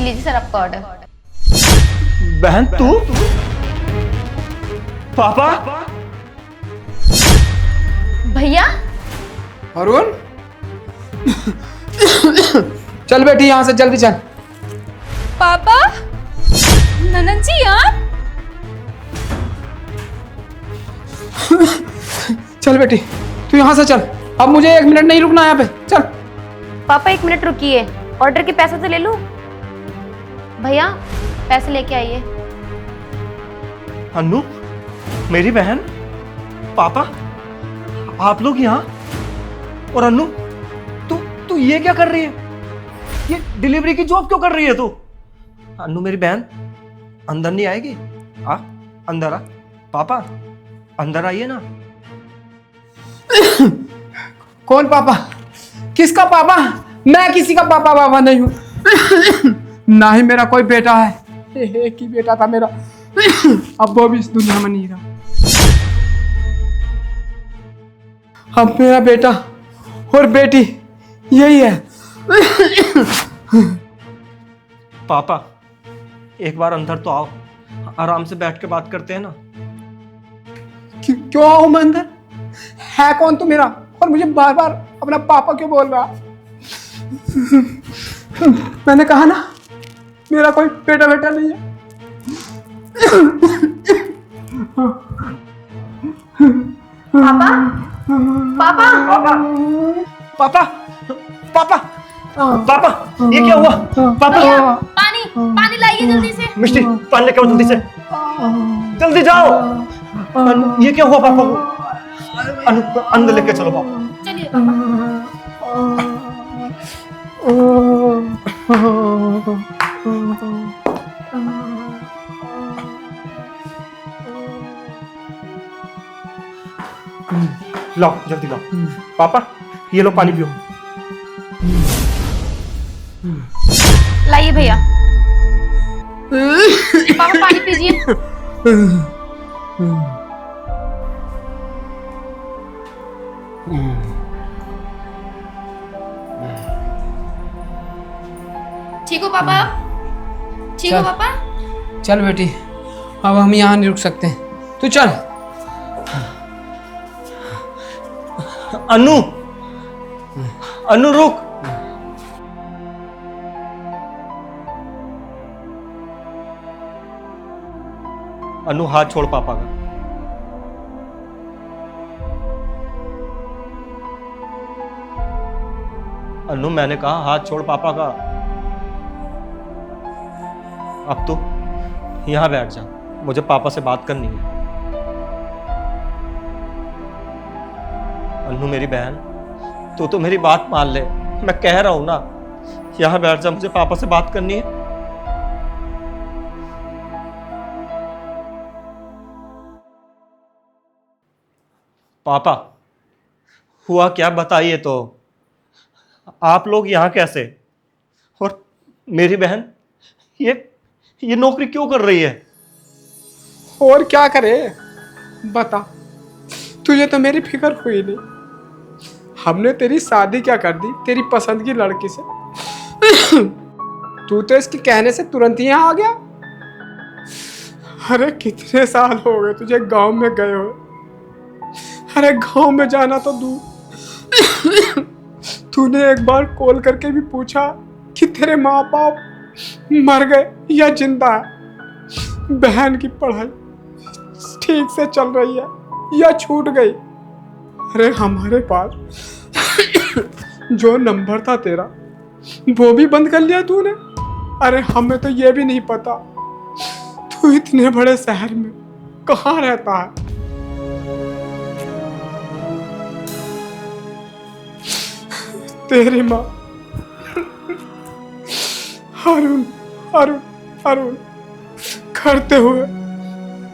लीजिए सर आपका ऑर्डर। बहन तू? पापा? भैया अरुण चल बेटी यहां से जल्दी चल। पापा, ननद जी आप? चल बेटी तू यहां से चल, अब मुझे 1 मिनट नहीं रुकना यहाँ पे, चल। पापा 1 मिनट रुकिए, ऑर्डर के पैसे तो ले लूं। भैया पैसे लेके आइए। अन्नू, मेरी बहन, पापा, आप लोग यहाँ? और अन्नू, तू तू ये क्या कर रही है? ये डिलीवरी की जॉब क्यों कर रही है तू? अन्नू मेरी बहन, अंदर नहीं आएगी? आ, अंदर आ। पापा, अंदर आइए ना। कौन पापा? किसका पापा? मैं किसी का पापा बाबा नहीं हूं। ना ही मेरा कोई बेटा है, एक ही बेटा था मेरा, अब वो भी इस दुनिया में नहीं रहा। अब मेरा बेटा और बेटी यही है। पापा, एक बार अंदर तो आओ, आराम से बैठ के बात करते हैं ना। क्यों आऊं मैं अंदर? है कौन तू मेरा, और मुझे बार बार अपना पापा क्यों बोल रहा? मैंने कहा ना मेरा कोई बेटा बेटा नहीं है। पापा, पापा, पापा, पापा, पापा, ये क्या हुआ? पापा, भैया पानी पानी लाइए जल्दी से। मिष्टी, पानी लेके आओ जल्दी से, जल्दी जाओ। ये क्या हुआ पापा को? अंदर लेके चलो पापा। चलिए पापा। लाओ जल्दी लाओ। पापा, ये लो पानी पियो। लाइए भैया। पापा पानी पीजिए। ठीक हो पापा? ठीक हो चल। पापा? चल बेटी, अब हम यहाँ नहीं रुक सकते, तू चल। अन्नू, अन्नू रुक। अन्नू हाथ छोड़ पापा का। अन्नू मैंने कहा हाथ छोड़ पापा का। अब तो यहां बैठ जा, मुझे पापा से बात करनी है। अन्नू मेरी बहन, तू तो मेरी बात मान ले, मैं कह रहा हूं ना, यहां बैठ जा, मुझे पापा से बात करनी है। पापा, हुआ क्या बताइए तो? आप लोग यहां कैसे? और मेरी बहन ये नौकरी क्यों कर रही है? और क्या करे बता, तुझे तो मेरी फिक्र हुई नहीं। हमने तेरी शादी क्या कर दी तेरी पसंद की लड़की से। तू तो इसके कहने से तुरंत ही यहाँ आ गया। अरे कितने साल हो गए तुझे गांव में गए हो। अरे गांव में जाना तो दूर, तूने एक बार कॉल करके भी पूछा कि तेरे माँ बाप मर गए या जिंदा है? बहन की पढ़ाई ठीक से चल रही है या छूट गई? अरे हमारे पास जो नंबर था तेरा वो भी बंद कर लिया तूने। अरे हमें तो ये भी नहीं पता तू इतने बड़े शहर में कहाँ रहता है। तेरी माँ अरुण अरुण अरुण करते हुए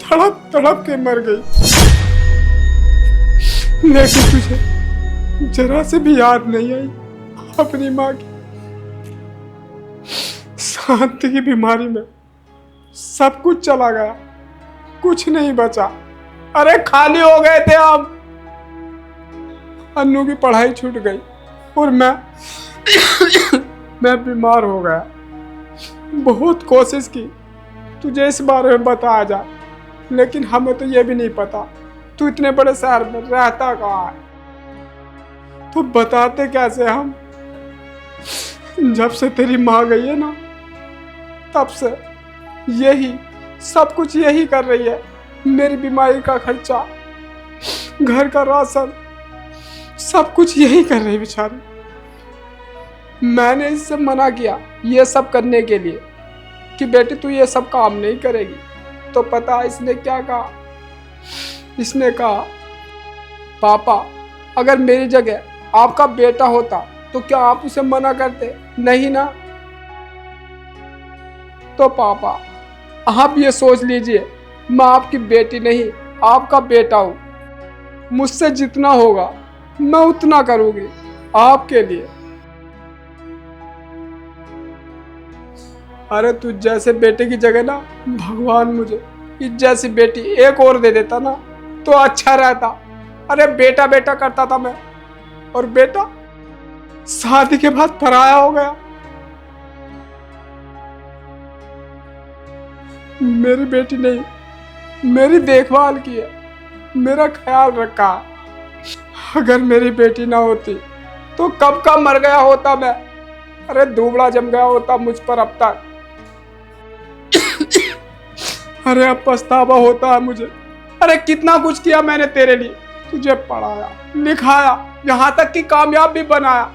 तड़प तड़प के मर गई। लेकिन तुझे जरा से भी याद नहीं आई अपनी माँ की। शांति की बीमारी में सब कुछ चला गया, कुछ नहीं बचा। अरे खाली हो गए थे हम। अन्नू की पढ़ाई छूट गई और मैं बीमार हो गया। बहुत कोशिश की तुझे इस बारे में बताया जा, लेकिन हमें तो ये भी नहीं पता तू इतने बड़े शहर में रहता कहाँ है। तो बताते कैसे हम। जब से तेरी माँ गई है ना, तब से यही सब कुछ यही कर रही है। मेरी बीमारी का खर्चा, घर का राशन, सब कुछ यही कर रही बेचारी। मैंने इससे मना किया ये सब करने के लिए कि बेटी तू ये सब काम नहीं करेगी। तो पता है इसने क्या कहा? इसने कहा, पापा अगर मेरी जगह आपका बेटा होता तो क्या आप उसे मना करते? नहीं ना। तो पापा आप ये सोच लीजिए, मैं आपकी बेटी नहीं आपका बेटा हूं। मुझसे जितना होगा मैं उतना करूंगी आपके लिए। अरे तू जैसे बेटे की जगह ना भगवान मुझे इस जैसी बेटी एक और दे देता ना तो अच्छा रहता। अरे बेटा बेटा करता था मैं, और बेटा शादी के बाद पराया हो गया। मेरी बेटी नहीं, मेरी देखभाल की है, मेरा ख्याल रखा। अगर मेरी बेटी ना होती तो कब का मर गया होता मैं। अरे दुबला जम गया होता मुझ पर अब तक। अरे अब पछतावा होता है मुझे। अरे कितना कुछ किया मैंने तेरे लिए, तुझे पढ़ाया लिखाया, यहाँ तक कि कामयाब भी बनाया,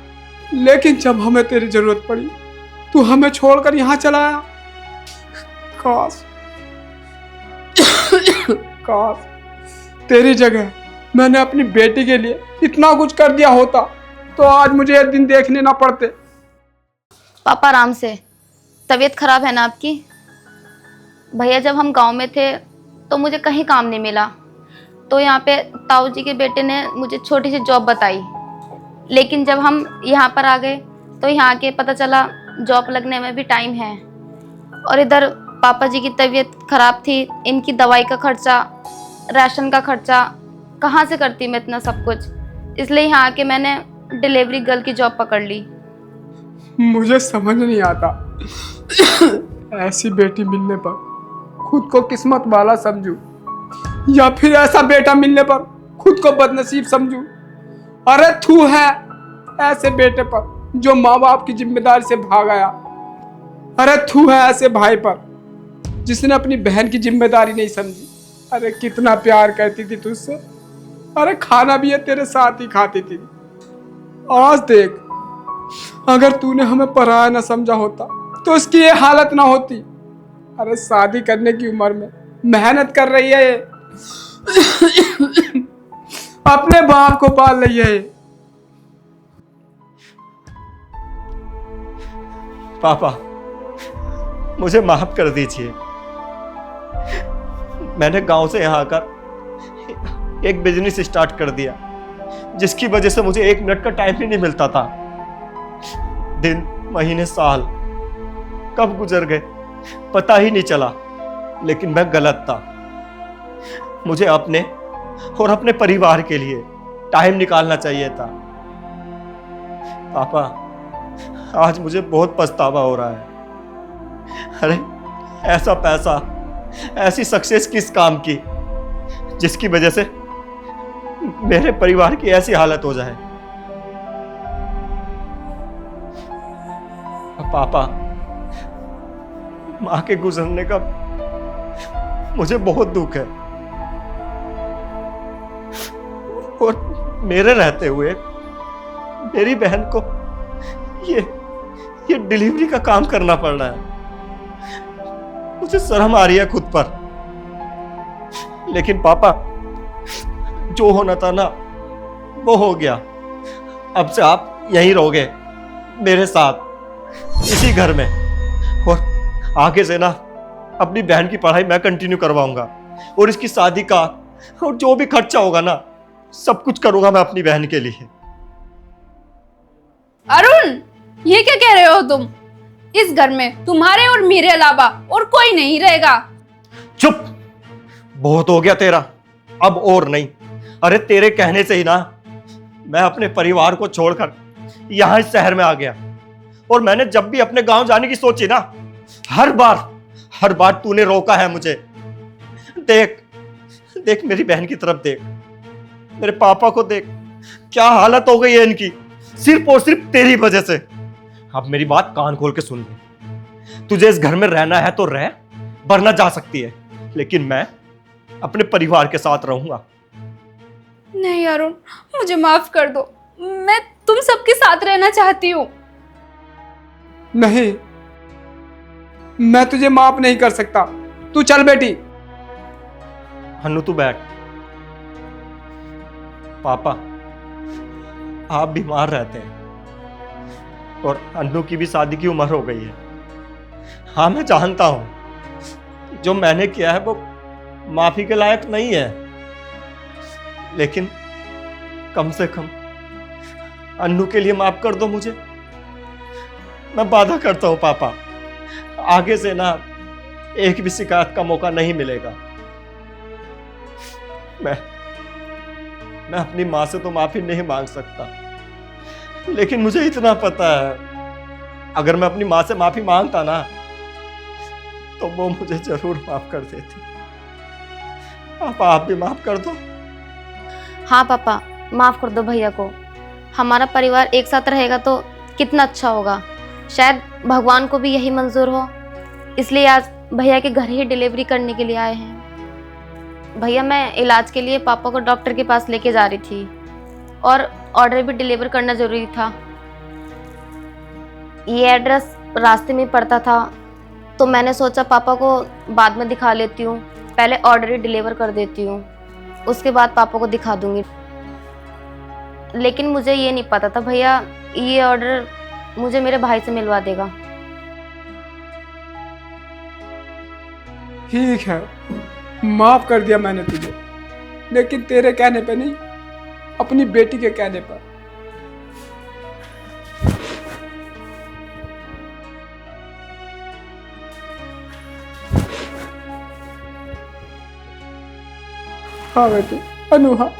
लेकिन जब हमें तेरी जरूरत पड़ी तू हमें छोड़कर यहाँ चला आया। काश काश तेरी जगह मैंने अपनी बेटी के लिए इतना कुछ कर दिया होता तो आज मुझे ये दिन देखने ना पड़ते। पापा आराम से, तबीयत खराब है ना आपकी? भैया जब हम गांव में थे तो मुझे कहीं काम नहीं मिला, तो यहाँ पे ताऊ जी के बेटे ने मुझे छोटी सी जॉब बताई। लेकिन जब हम यहाँ पर आ गए तो यहाँ आके पता चला जॉब लगने में भी टाइम है, और इधर पापा जी की तबीयत खराब थी, इनकी दवाई का खर्चा, राशन का खर्चा कहाँ से करती मैं इतना सब कुछ। इसलिए यहाँ आके मैंने डिलीवरी गर्ल की जॉब पकड़ ली। मुझे समझ नहीं आता ऐसी बेटी मिलने पर खुद को किस्मत वाला समझूं या फिर ऐसा बेटा मिलने पर खुद को बदनसीब समझूं। अरे थू है ऐसे बेटे पर जो माँ बाप की जिम्मेदारी से भाग आया। अरे थू है ऐसे भाई पर जिसने अपनी बहन की जिम्मेदारी नहीं समझी। अरे कितना प्यार करती थी तुझसे, अरे खाना भी है तेरे साथ ही खाती थी। आज देख, अगर तूने हमें पराया ना समझा होता तो इसकी ये हालत ना होती। अरे शादी करने की उम्र में मेहनत कर रही है ये, अपने बाप को पाल रही है ये। पापा मुझे माफ कर दीजिए। मैंने गांव से यहाँ आकर एक बिजनेस स्टार्ट कर दिया जिसकी वजह से मुझे 1 मिनट का टाइम ही नहीं मिलता था। दिन महीने साल कब गुजर गए पता ही नहीं चला, लेकिन मैं गलत था। मुझे अपने और अपने परिवार के लिए टाइम निकालना चाहिए था। पापा आज मुझे बहुत पछतावा हो रहा है। अरे ऐसा पैसा, ऐसी सक्सेस किस काम की जिसकी वजह से मेरे परिवार की ऐसी हालत हो जाए। पापा मां के गुजरने का मुझे बहुत दुख है, और मेरे रहते हुए मेरी बहन को ये डिलीवरी का काम करना पड़ रहा है। मुझे शर्म आ रही है खुद पर। लेकिन पापा जो होना था ना वो हो गया। अब से आप यहीं रहोगे मेरे साथ इसी घर में, और आगे से ना अपनी बहन की पढ़ाई मैं कंटिन्यू करवाऊंगा, और इसकी शादी का और जो भी खर्चा होगा ना सब कुछ करूंगा मैं अपनी बहन के लिए। अरुण, ये क्या कह रहे हो तुम? इस घर में तुम्हारे और मेरे अलावा और कोई नहीं रहेगा। चुप, बहुत हो गया तेरा, अब और नहीं। अरे तेरे कहने से ही ना मैं अपने परिवार को छोड़कर यहाँ इस शहर में आ गया, और मैंने जब भी अपने गांव जाने की सोची ना हर बार तूने रोका है मुझे। देख देख मेरी बहन की तरफ देख, मेरे पापा को देख, क्या हालत हो गई है इनकी, सिर्फ और सिर्फ तेरी वजह से। अब मेरी बात कान खोल के सुन ले, तुझे इस घर में रहना है तो रह, वरना जा सकती है, लेकिन मैं अपने परिवार के साथ रहूंगा। नहीं अरुण, मुझे माफ कर दो, मैं तुम सबके साथ रहना चाहती हूँ। नहीं, मैं तुझे माफ नहीं कर सकता। तू चल बेटी। हन्नू तू बैठ। पापा आप बीमार रहते हैं और अन्नू की भी शादी की उम्र हो गई है। हाँ मैं जानता हूं जो मैंने किया है वो माफी के लायक नहीं है, लेकिन कम से कम अन्नू के लिए माफ कर दो मुझे। मैं वादा करता हूं पापा, आगे से ना एक भी शिकायत का मौका नहीं मिलेगा। मैं अपनी मां से तो माफी नहीं मांग सकता, लेकिन मुझे इतना पता है अगर मैं अपनी मां से माफी मांगता ना तो वो मुझे जरूर माफ कर देती। पापा आप भी माफ कर दो। हाँ पापा, माफ़ कर दो भैया को। हमारा परिवार एक साथ रहेगा तो कितना अच्छा होगा। शायद भगवान को भी यही मंजूर हो, इसलिए आज भैया के घर ही डिलीवरी करने के लिए आए हैं। भैया मैं इलाज के लिए पापा को डॉक्टर के पास लेके जा रही थी और ऑर्डर भी डिलीवर करना ज़रूरी था। ये एड्रेस रास्ते में पड़ता था तो मैंने सोचा पापा को बाद में दिखा लेती हूँ, पहले ऑर्डर ही डिलीवर कर देती हूँ, उसके बाद पापा को दिखा दूँगी। लेकिन मुझे ये नहीं पता था भैया ये ऑर्डर मुझे मेरे भाई से मिलवा देगा। ठीक है, माफ कर दिया मैंने तुझे, लेकिन तेरे कहने पे नहीं, अपनी बेटी के कहने पर। हाँ बेटी, अनु हाँ।